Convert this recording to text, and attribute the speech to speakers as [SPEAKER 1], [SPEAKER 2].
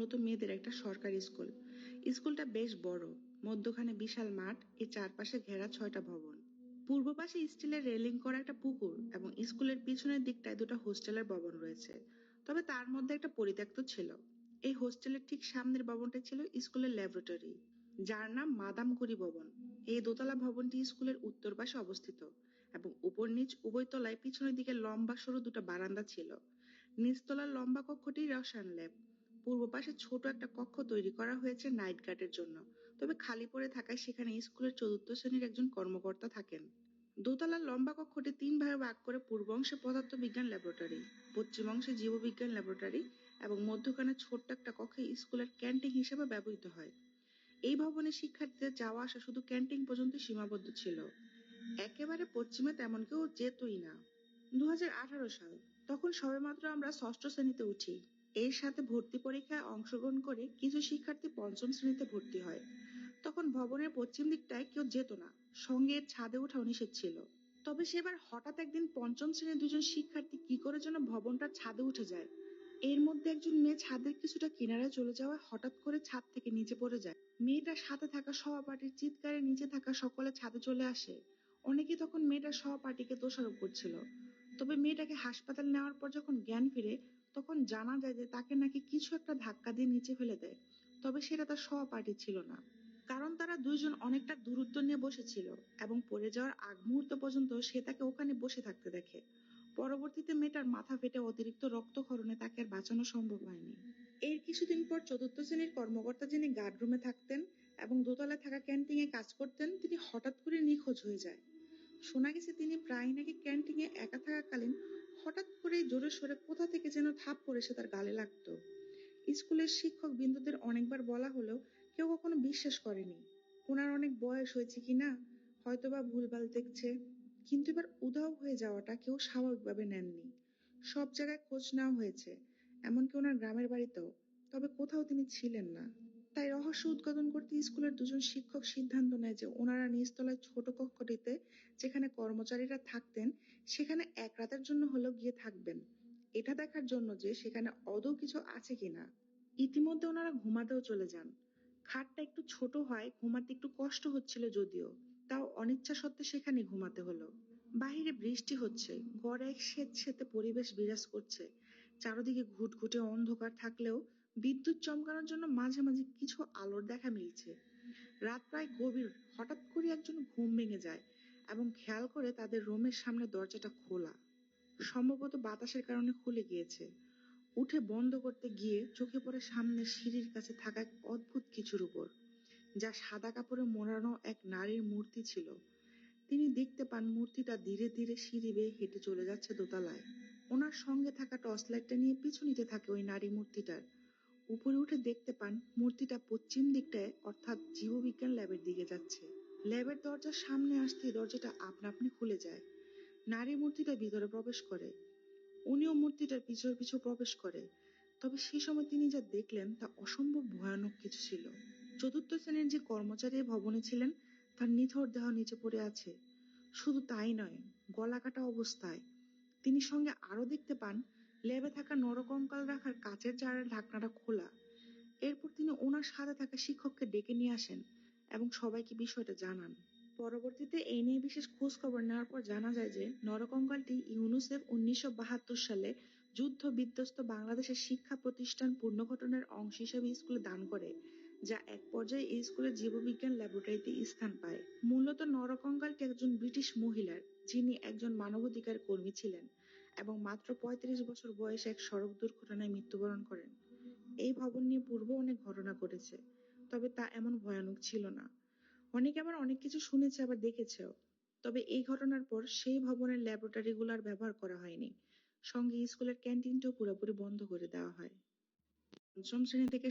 [SPEAKER 1] মূলত মেয়েদের একটা সরকারি স্কুল। স্কুলটা বেশ বড়, মধ্যখানে বিশাল মাঠ, এর চারপাশে ঘেরা 6টা ভবন। পূর্ব পাশে স্টিলের রেলিং করা একটা পুকুর এবং স্কুলের পিছনের দিকটায় দুটো হোস্টেলের ভবন রয়েছে। তবে তার মধ্যে একটা পরিত্যক্ত ছিল। এই হোস্টেলের ঠিক সামনের ভবনটা ছিল স্কুলের ল্যাবরেটরি, যার নাম মাদামকুড়ি ভবন। এই দোতলা ভবনটি স্কুলের উত্তর পাশে অবস্থিত এবং উপর নিচ উভয় তলায় পিছনের দিকে লম্বা সরু দুটো বারান্দা ছিল। নিচতলার লম্বা কক্ষটি রসায়ন ল্যাব। পূর্ব পাশে ছোট একটা কক্ষ তৈরি করা হয়েছে নাইট গার্ডের জন্য, তবে খালি পড়ে থাকায় সেখানে স্কুলের 4র্থ শ্রেণীর একজন কর্মকর্তা থাকেন। দোতলার লম্বা কক্ষটি 3 ভাগে ভাগ করে পূর্ব অংশে পদার্থবিজ্ঞান ল্যাবরেটরি, পশ্চিম অংশে জীববিজ্ঞান ল্যাবরেটরি এবং মধ্যখানে ছোট্ট একটা কক্ষে স্কুলের ক্যান্টিন হিসেবে ব্যবহৃত হয়। এই ভবনে শিক্ষার্থীদের যাওয়া আসা শুধু ক্যান্টিন পর্যন্ত সীমাবদ্ধ ছিল। একেবারে পশ্চিমে তেমন কেউ যেতই না। 2018 সাল, তখন সবেমাত্র আমরা 6ষ্ঠ শ্রেণীতে উঠি। এর সাথে ভর্তি পরীক্ষায় অংশগ্রহণ করে কিছু শিক্ষার্থী 5ম শ্রেণীতে ভর্তি হয়। তখন ভবনের পশ্চিম দিকটায় কেউ যেত না, সঙ্গে এর ছাদে ওঠাও নিষেধ ছিল। তবে সেবার হঠাৎ একদিন 5ম শ্রেণীর 2জন শিক্ষার্থী কি করে যেন ভবনটার ছাদে উঠে যায়। এর মধ্যে একজন মেয়ে ছাদের কিছুটা কিনারায় চলে যাওয়ায় হঠাৎ করে ছাদ থেকে নিচে পড়ে যায়। মেয়েটার সাথে থাকা সহপাঠীর চিৎকারে নিচে থাকা সকলে ছাদে চলে আসে। অনেকে তখন মেয়েটার সহপাঠীকে দোষারোপ করছিল। তবে মেয়েটাকে হাসপাতাল নেওয়ার পর যখন জ্ঞান ফিরে, তখন জানা যায় যে তাকে নাকি কিছু একটা ধাক্কা দিয়ে নিচে ফেলে দেয়। তবে সেটা তার সহপাঠী ছিল না, কারণ তারা 2জন অনেকটা দূরত্ব নিয়ে বসেছিল এবং পড়ে যাওয়ার আগ মুহূর্ত পর্যন্ত সে তাকে ওখানে বসে থাকতে দেখে। পরবর্তীতে মেয়েটার মাথা ফেটে অতিরিক্ত রক্তক্ষরণে তাকে আর বাঁচানো সম্ভব হয়নি। এর কিছুদিন পর 4র্থ শ্রেণীর কর্মকর্তা, যিনি গার্ড রুমে থাকতেন এবং দোতলায় থাকা ক্যান্টিনে কাজ করতেন, তিনি হঠাৎ করে নিখোঁজ হয়ে যায়। শোনা গেছে তিনি প্রায় নাকি ক্যান্টিনে একা থাকাকালীন হঠাৎ করে জোরে সরে কোথা থেকে যেন থাপ পড়ে সে তার গালে লাগতো। স্কুলের শিক্ষক বিন্দুদের অনেকবার বলা হলেও কেউ কখনো বিশ্বাস করেনি। ওনার অনেক বয়স হয়েছে কিনা, হয়তোবা ভুলভাল দেখছে। কিন্তু এবার উধাও হয়ে যাওয়াটা কেউ স্বাভাবিকভাবে নেননি। সব জায়গায় খোঁজ নেওয়া হয়েছে, এমনকি ওনার গ্রামের বাড়িতেও, তবে কোথাও তিনি ছিলেন না। তাই রহস্য উদ্ঘাটন করতে স্কুলের 2জন শিক্ষক সিদ্ধান্ত নেয় যে ওনারা নিচতলায় ছোট কক্ষটিতে, যেখানে কর্মচারীরা থাকতেন, সেখানে এক রাতের জন্য হলেও গিয়ে থাকবেন, এটা দেখার জন্য যে সেখানে আদৌ কিছু আছে কিনা। ইতিমধ্যে ওনারা ঘুমাতেও চলে যান। খাটটা একটু ছোট হয়, ঘুমাতে একটু কষ্ট হচ্ছিল যদিও, তাও অনিচ্ছা সত্ত্বে সেখানে ঘুমাতে হলো। বাহিরে বৃষ্টি হচ্ছে, ঘরে এক স্যাঁতসেঁতে পরিবেশ বিরাজ করছে। চারদিকে ঘুটঘুটে অন্ধকার থাকলেও বিদ্যুৎ চমকানোর জন্য মাঝে মাঝে কিছু আলোর দেখা মিলছে। রাত প্রায় গভীর। হঠাৎ করে একজন ঘুম ভেঙে যায় এবং খেয়াল করে তাদের রুমের সামনে দরজাটা খোলা। সম্ভবত বাতাসের কারণে খুলে গিয়েছে। উঠে বন্ধ করতে গিয়ে চোখে পড়ে সামনে সিঁড়ির কাছে থাকা এক অদ্ভুত কিছুর উপর, যা সাদা কাপড়ে মোড়ানো এক নারীর মূর্তি ছিল। তিনি দেখতে পান মূর্তিটা ধীরে ধীরে সিঁড়ি বেয়ে হেঁটে চলে যাচ্ছে দোতলায়। ওনার সঙ্গে থাকা টর্চ লাইটটা নিয়ে পিছু নিতে থাকে ওই নারী মূর্তিটার। উপরে উঠে দেখতে পান মূর্তিটা পশ্চিম দিকটায়, অর্থাৎ জীববিজ্ঞান ল্যাবের দিকে যাচ্ছে। ল্যাবের দরজার সামনে আসতেই দরজাটা আপনা আপনি খুলে যায়। নারী মূর্তিটা ভিতরে প্রবেশ করে। উনিও মূর্তিটার পিছু পিছু প্রবেশ করে। তবে সেই সময় তিনি যা দেখলেন তা অসম্ভব ভয়ানক কিছু ছিল। 4র্থ শ্রেণীর যে কর্মচারী ভবনে ছিলেন, তার নিথর দেহ নিচে পড়ে আছে। শুধু তাই নয়, গলা কাটা অবস্থায়। তিনি সঙ্গে আরো দেখতে পান ল্যাবে থাকা নরকঙ্কাল রাখার কাচের জারের ঢাকনাটা খোলা। এরপর তিনি ওনার সাথে থাকা শিক্ষককে ডেকে নিয়ে আসেন এবং সবাইকে বিষয়টা জানান। পরবর্তীতে এই নিয়ে বিশেষ খোঁজ খবর নেওয়ার পর জানা যায় যে নরকঙ্কালটি ইউনিসেফ 1972 সালে যুদ্ধ বিধ্বস্ত বাংলাদেশের শিক্ষা প্রতিষ্ঠান পুনর্গঠনের অংশ হিসেবে স্কুলে দান করে, যা এক পর্যায়ে এই স্কুলের জীববিজ্ঞান ল্যাবরেটরিতে স্থান পায়। মূলত নরকঙ্কালটি একজন ব্রিটিশ মহিলার, যিনি একজন মানবাধিকার কর্মী ছিলেন এবং মাত্র 35 বছর বয়সে এক সড়ক দুর্ঘটনায় মৃত্যুবরণ করেন। এই ভবন নিয়ে পূর্বে অনেক ঘটনা ঘটেছে, তবে তা এমন ভয়ানক ছিল না। অনেকে আবার অনেক কিছু শুনেছে, আবার দেখেছেও। তবে এই ঘটনার পর সেই ভবনের ল্যাবরেটরিগুলো আর ব্যবহার করা হয়নি। সঙ্গে স্কুলের ক্যান্টিনটাও পুরোপুরি বন্ধ করে দেওয়া হয়। 5ম শ্রেণী থেকে